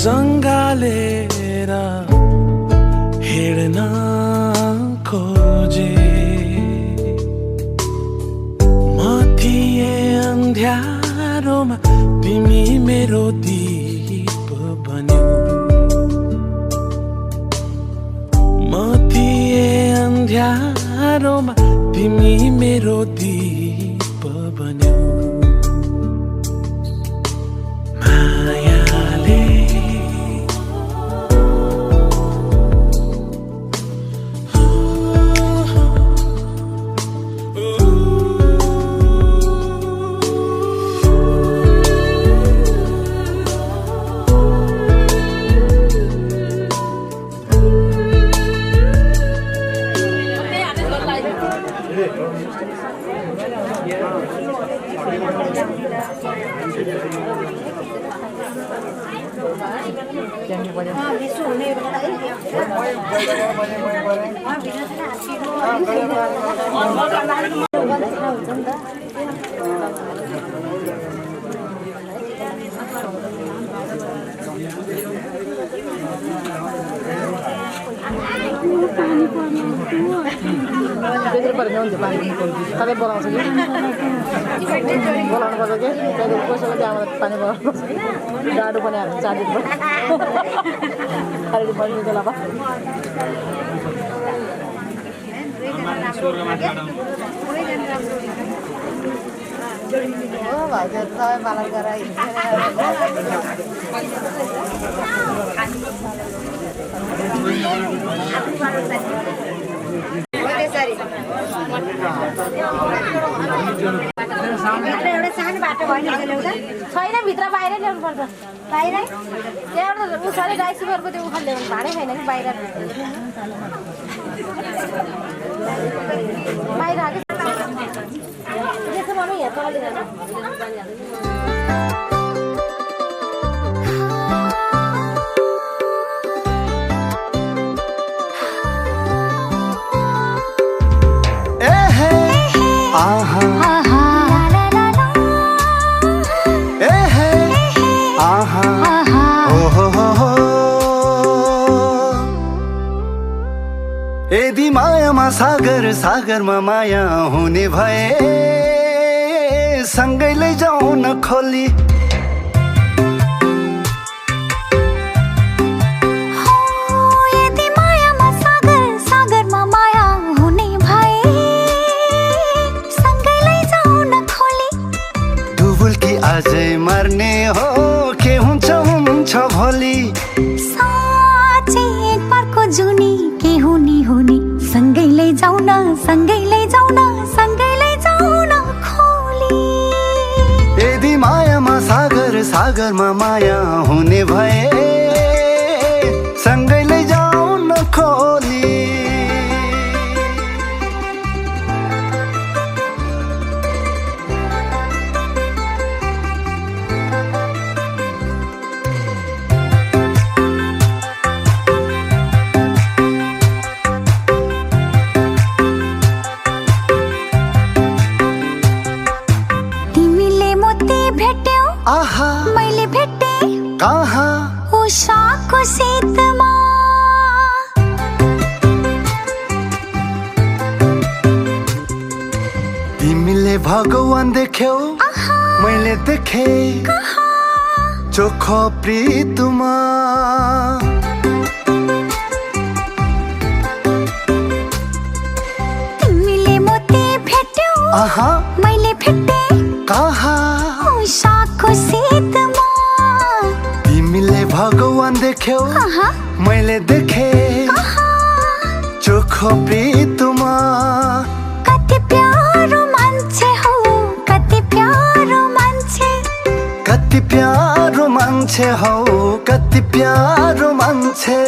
सँगालेर हिँड्न खोजे म थिएँ अन्ध्यारोमा तिमी मेरो दीप बन्यौ म थिएँ अन्ध्यारोमा तिमी मेरो दीप बन्यौ मायाले कतै बोलाउँछ कि बोलाउनु पर्छ कि त्यहाँदेखि कसैलाई त्यहाँबाट पानी बोलाउनु पर्छ डाडु पनि हाल्नु चाँदी अलिअलि बढ्नु बेला हो भाउजूहरू सबै पालन गरेर एउटा सानो बाटो छैन भित्र बाहिरै ल्याउनु पर्छ बाहिरै त्यहाँबाट उखाले राइस कुकरको त्यो उखाल ल्याउनु भाँडै छैन कि बाहिर बाहिर आएको त्यसो भए यहाँ चलिरहेको यदि मायामा सागर सागरमा माया हुने भए सँगै लैजाऊ न खोली यदि मायामा सागर सागरमा माया हुने भए सँगै लैजाऊ न खोली डुबुल्की अझै मर्ने हो के हुन्छ हुन्छ भोलि साँच्चै एकबारको जुनी के हुने हुने सँगै लैजाऊ न सँगै लैजाऊ न सँगै लैजाऊ न खोली यदि मायामा सागर सागरमा माया हुने भए सँगै लैजाऊ न खोली आहा मैले भेटे कहाँ उषाको शीतमा तिमीले भगवान देख्यौ मैले देखे चोखो प्रीतमा तिमीले मोती भेट्यौ आहा मैले भेटे कहाँ उषाको शीतमा तिमीले भगवान देख्यौ मैले देखे चोखो प्रीतमा कति प्यारो मान्छे हो कति प्यारो मान्छे कति प्यारो मान्छे हौ कति प्यारो मान्छे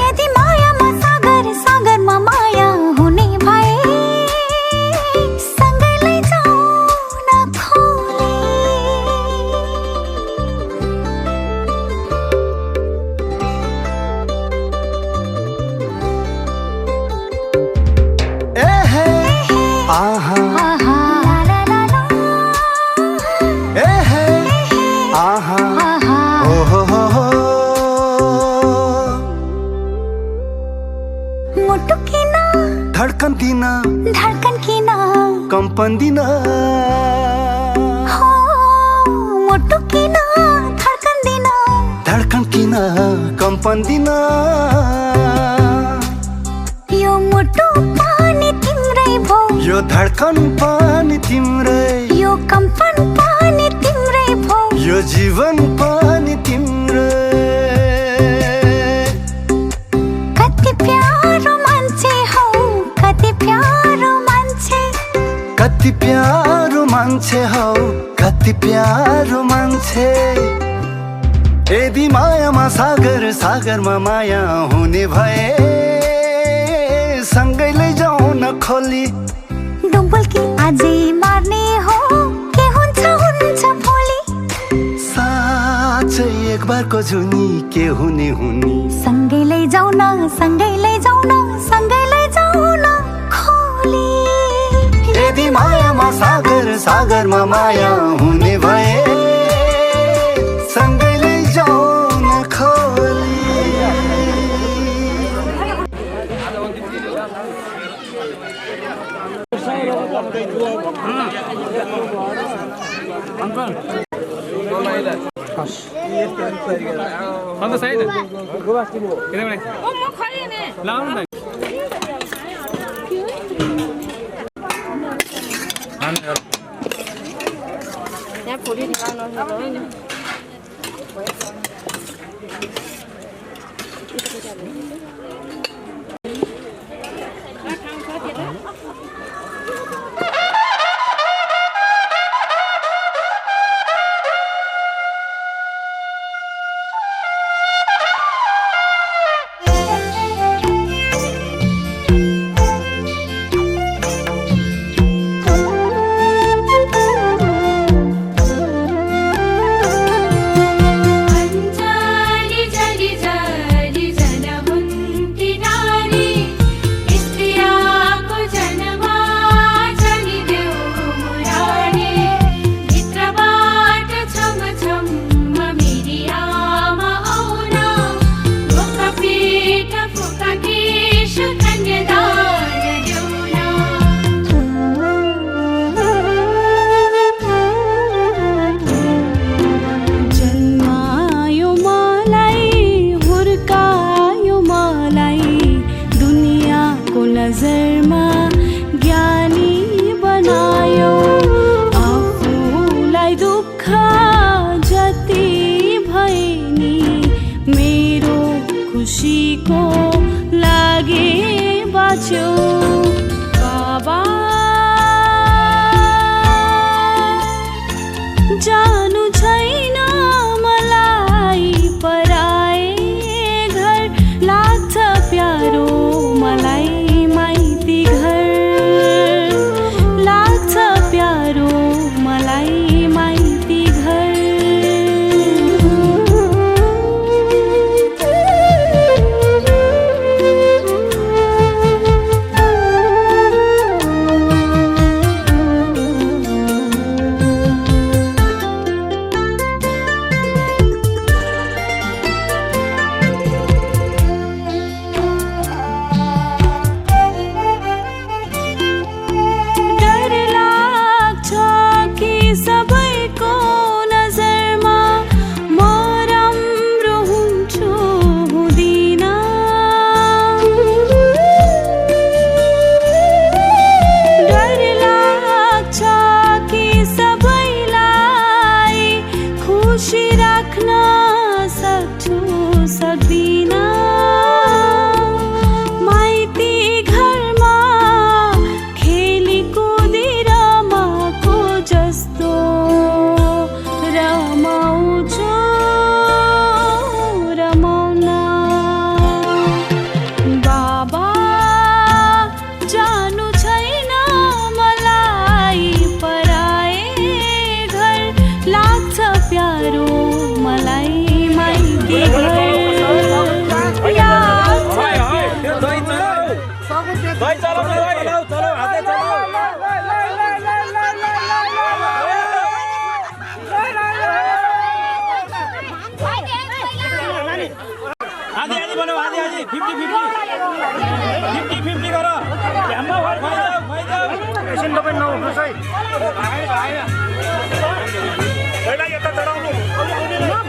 यदि मायामा सागर सागरमा माया हुने भए सँगै लैजाऊ न खोली आहा कंपन यो मुटु पनि तिम्रै भो यो धडकन पनि तिम्रै यो कंपन पनि तिम्रै भो यो जीवन पनि तिम्रै कति प्यारो मान्छे हौ कति प्यारो मान्छे कति प्यारो मान्छे हौ कति प्यारो मान्छे यदि मायामा सागर सागरमा माया हुने भए सँगै लैजाउँ न खोली डुबुल्की आजै मार्ने हो के हुन्छ हुन्छ भोलि साँच्चै एक बारको जुनी के हुने हुने सँगै लैजाउँ न सँगै लैजाउँ न सँगै लैजाउँ न खोली यदि मायामा सागर सागरमा माया हुने भए सँगै लैजाउँ न खोली On the side. जानु छैन मलाई पराए घर लाग्छ प्यारो मलाई माइती घर लाग्छ प्यारो मलाई माइती घर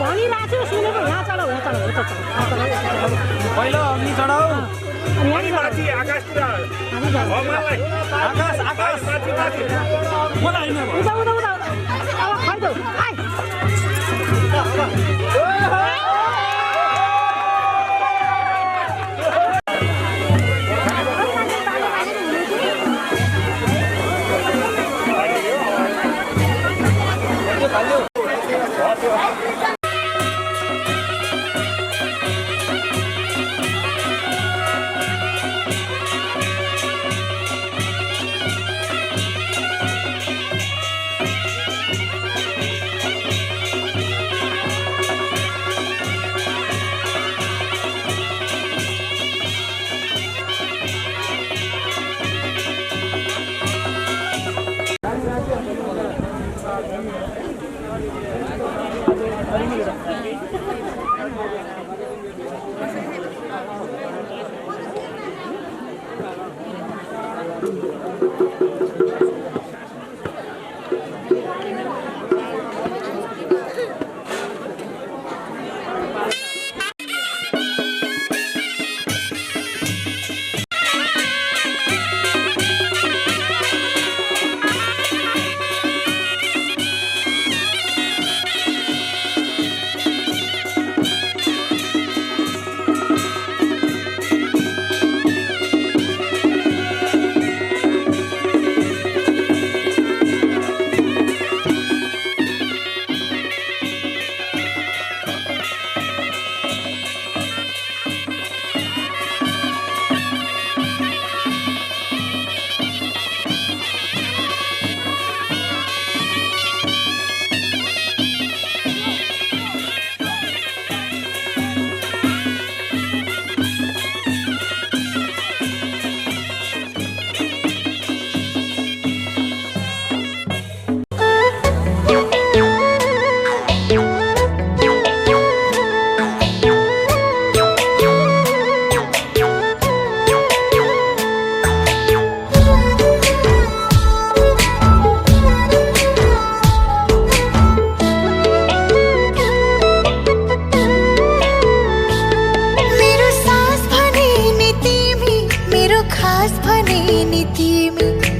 भनिरहेको छु सुनेको यहाँ चलाऊ पहिलो अग्नि चढाऊ अनि माथि आकाशतिर भगवानलाई आकाश आकाश माथि माथि मलाई हैन उता उता उता अब खाइदेऊ आइ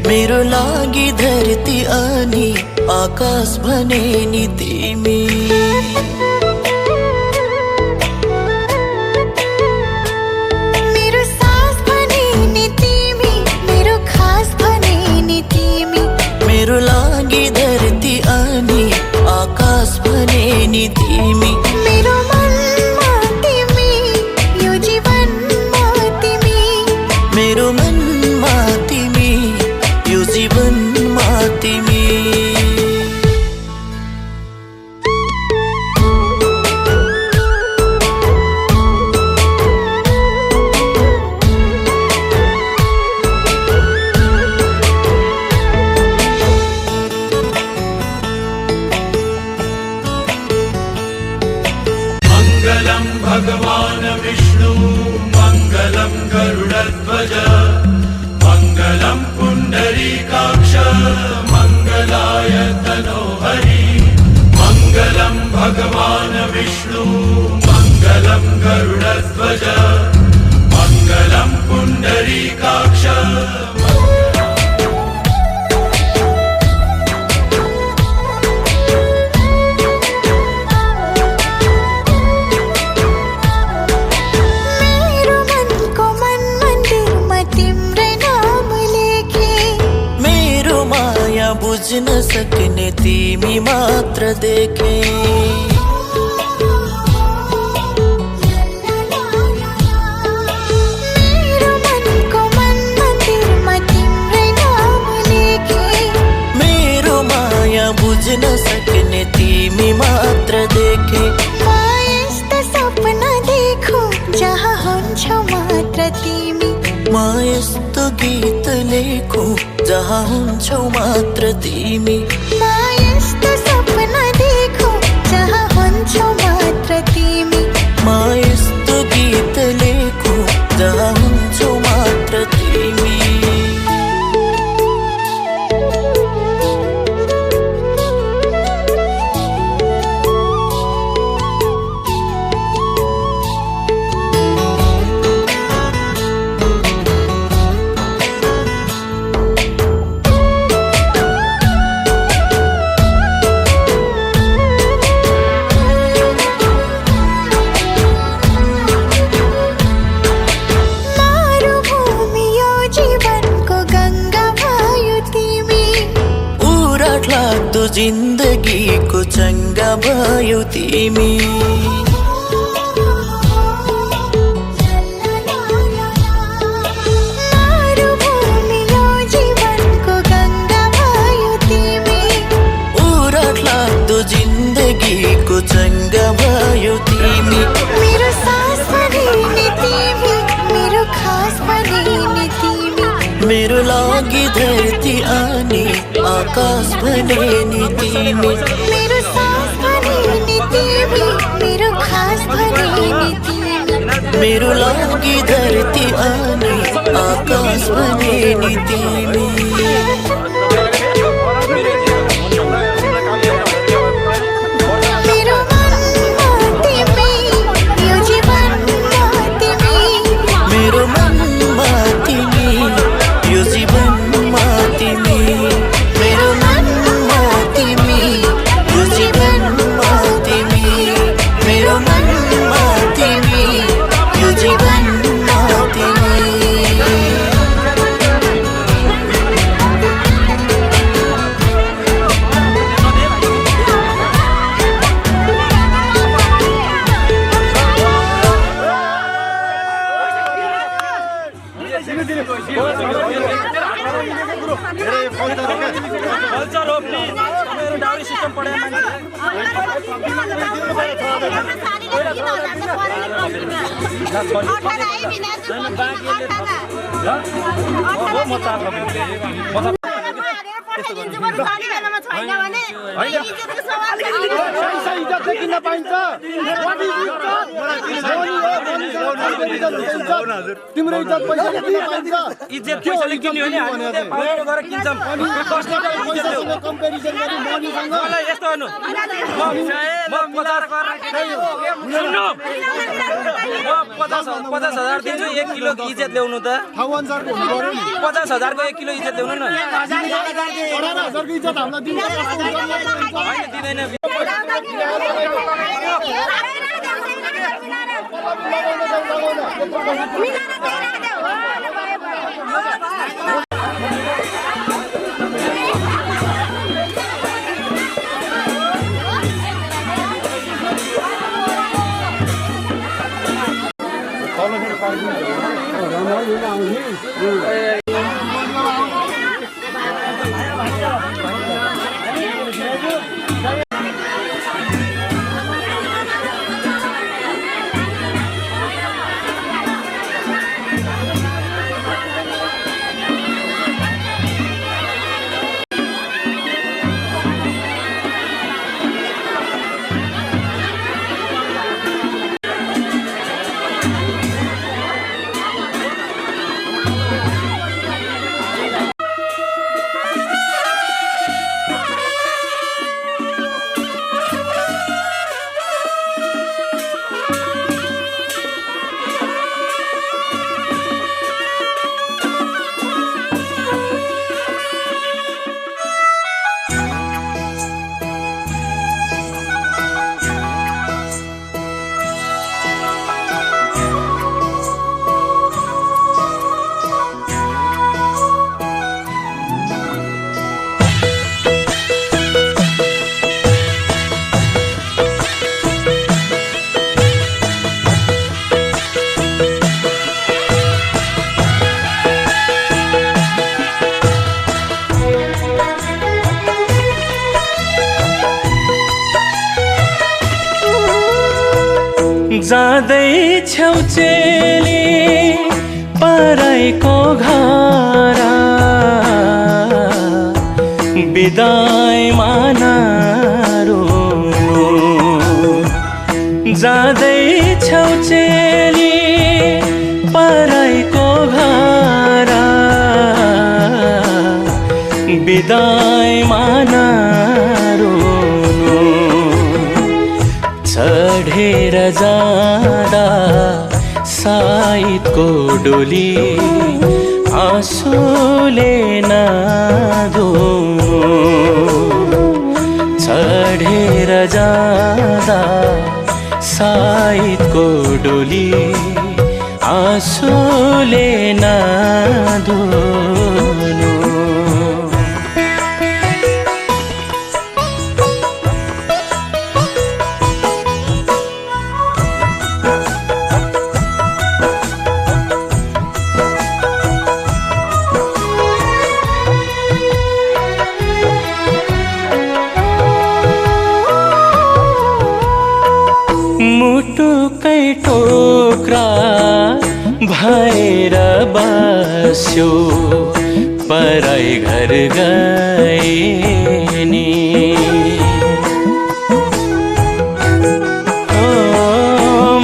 मेरो लागि धरती अनि आकाश भने नि तिमी मेरो सास भने नि तिमी मेरो खास भने नि तिमी मेरो लागि धरती अनि आकाश भने नि तिमी मेरो मनमा तिमी यो जीवनमा तिमी मेरो मनमा तिमी यो जीवनमा तिमी मङ्गलं भगवान् विष्णु मङ्गलं गरुडध्वज मङ्गलं पुण्डरीकाक्ष मङ्गलाय तनोहरि मङ्गलं भगवान् विष्णु मङ्गलं गरुडध्वज मङ्गलं पुण्डरीकाक्ष बुझ्न सक्ने तिमी मात्र देखे मेरो मनको मन मन्दिरमा तिम्रै नाम लेखे मेरो माया बुझ्न सक्ने तिमी मात्र देखे म यस्तो सपना देखो जहाँ हुन्छौ मात्र तिमी म यस्तो गीत लेखु जहाँ हुन्छौ मात्र तिमी म यस्तो सपना देखो जहाँ हुन्छौ मात्र तिमी म यस्तो गीत लेखु जहाँ हुन्छौ मात्र तिमी जिन्दगीको चङ्गा भयो तिमी जिन्दगीको चङ्गा भयो तिमी मेरो सास पनि नि तिमी मेरो खास पनि नि तिमी मेरो लागि धरती अनि आकाश भने नि तिमी मेरो सास पनि नि तिमी मेरो खास पनि नि तिमी मेरो लागि धरती अनि आकाश भने नि तिमी तिम्रो इज्जत पैसाले किन पाइन्छ इज्जत पैसाले किन्यो भने हामीले पाउनु गरेर किन्छौँ पैसासँग कम्पेरिजन गरी मनीसँग मलाई यस्तो गर्नु म 50,000 दिन्छु 1 किलो इज्जत ल्याउनु त ठाउँ अनुसारको हुनु पर्यो नि 50,000 को 1 किलो इज्जत ल्याउनु न 18,000 को इज्जत हामीलाई दिनु दिँदैन जाँदै छौ चेली पराइको घर बिदाईमा नरुनु जाँदै छौ चेली पराइको घर बिदाईमा नरुनु चढेर जाँदा साइतको डोली आँसुले नधुनु चढेर जाँदा साइतको डोली आँसुले नधुनु मुटुकै टोक्रा भएर बस्यो पराई घर गए नि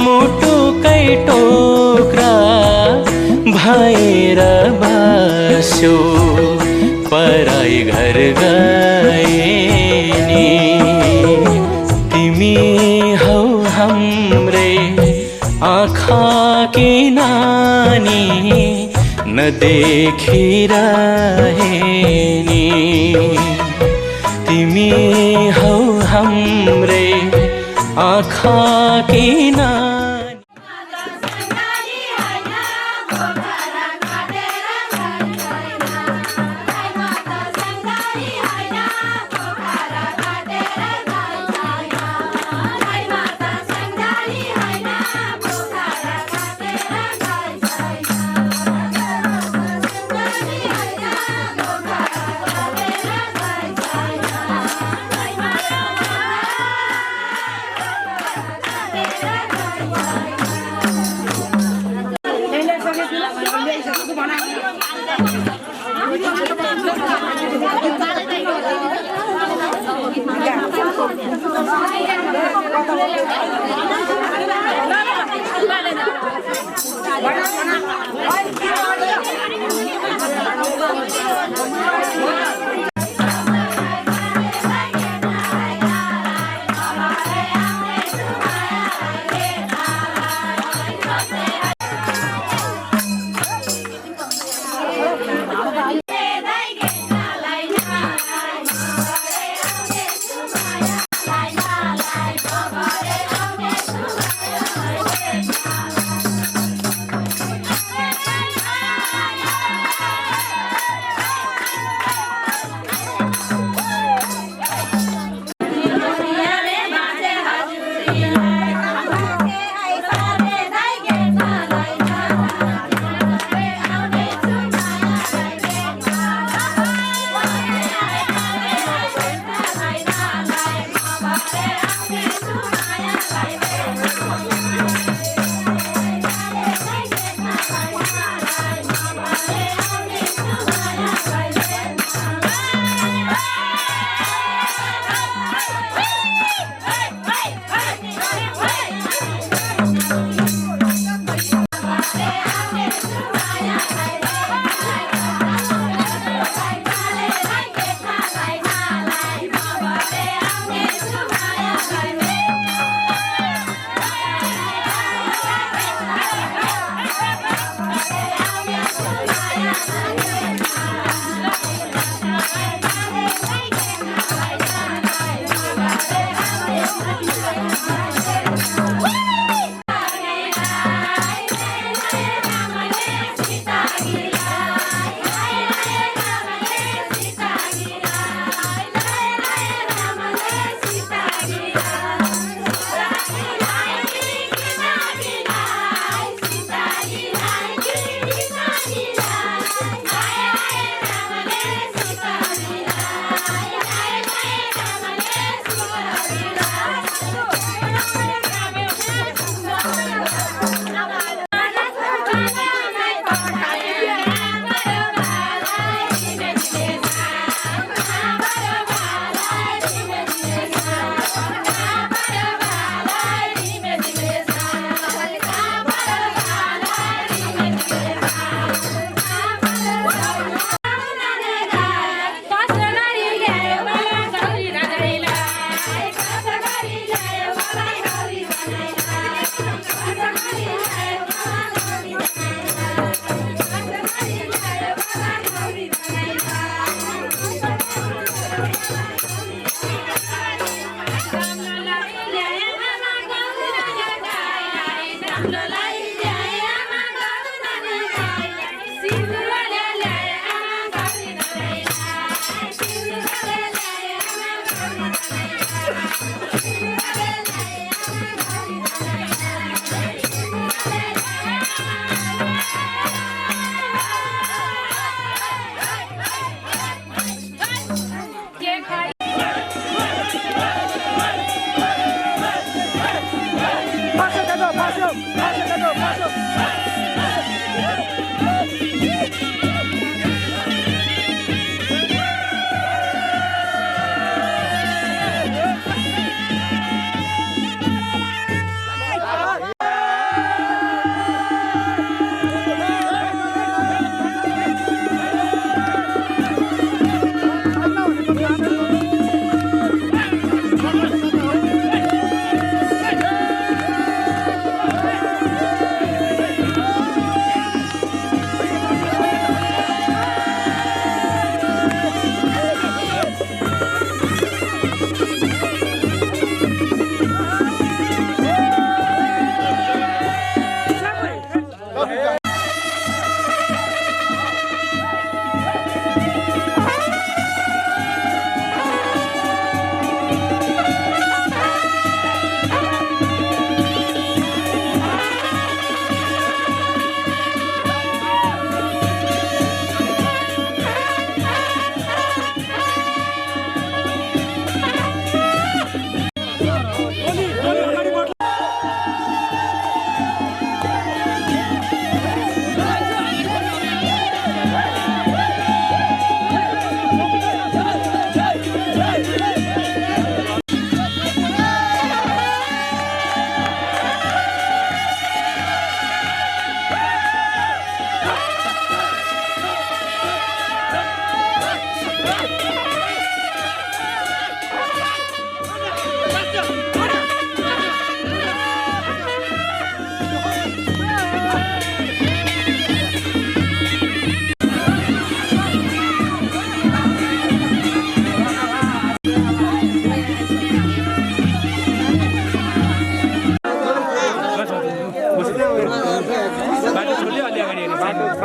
मुटुकै टोक्रा भएर बस्यो पराई घर गए नि तिमी हौ हाम्रै आँखा की नानी नदेखिरहे नि तिमी हौ हाम्रै आँखा की नानी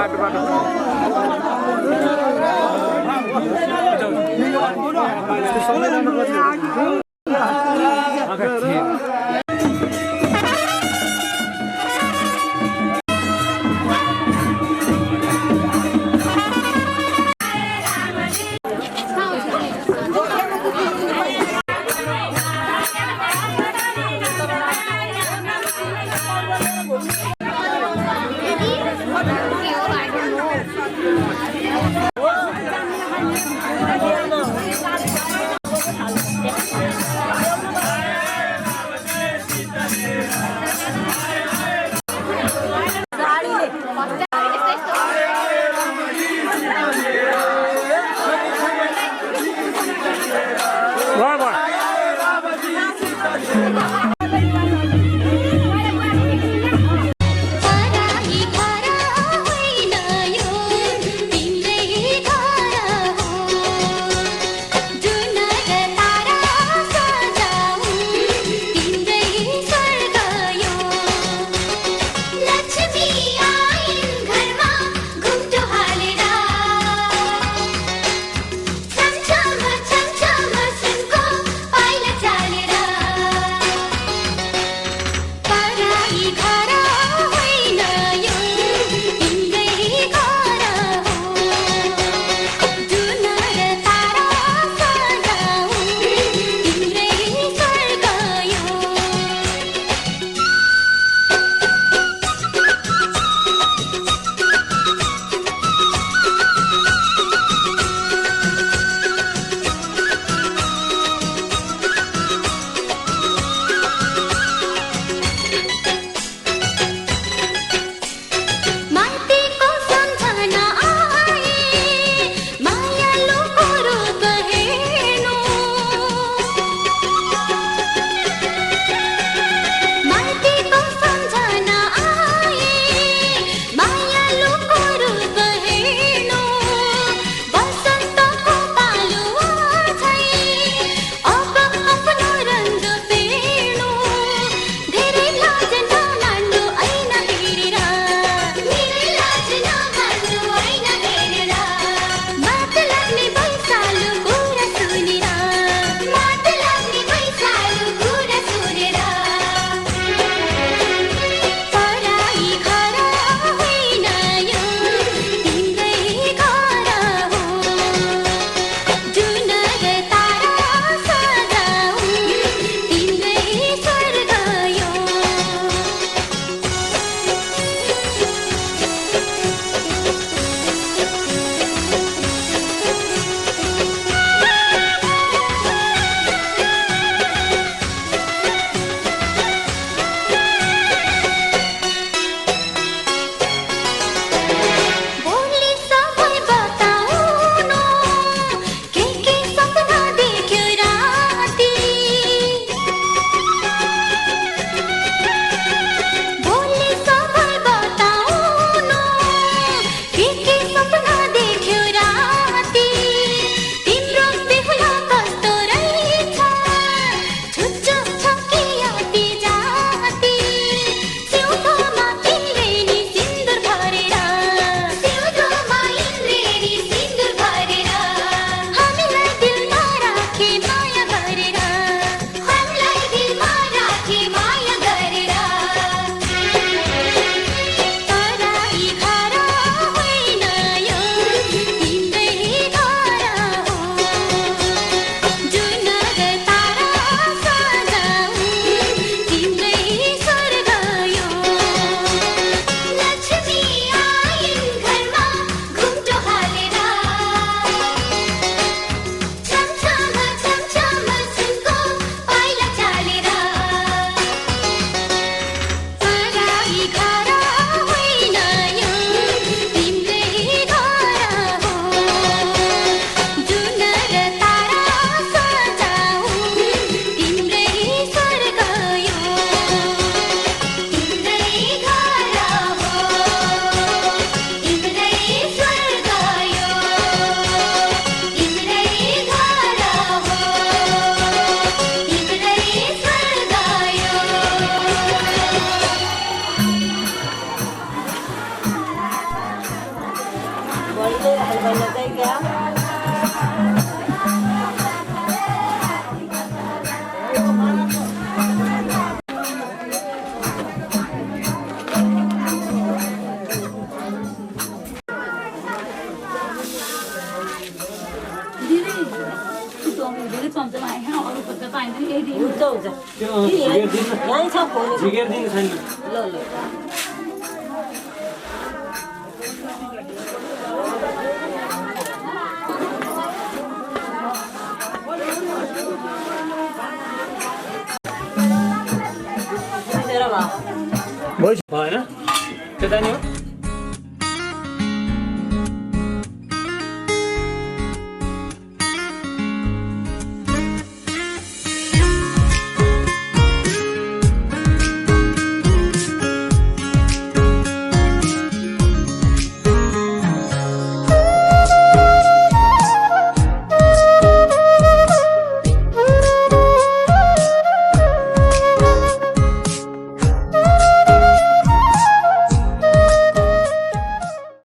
स्वर्ग झिकेर दिनु छैन भएन त्यता नि हो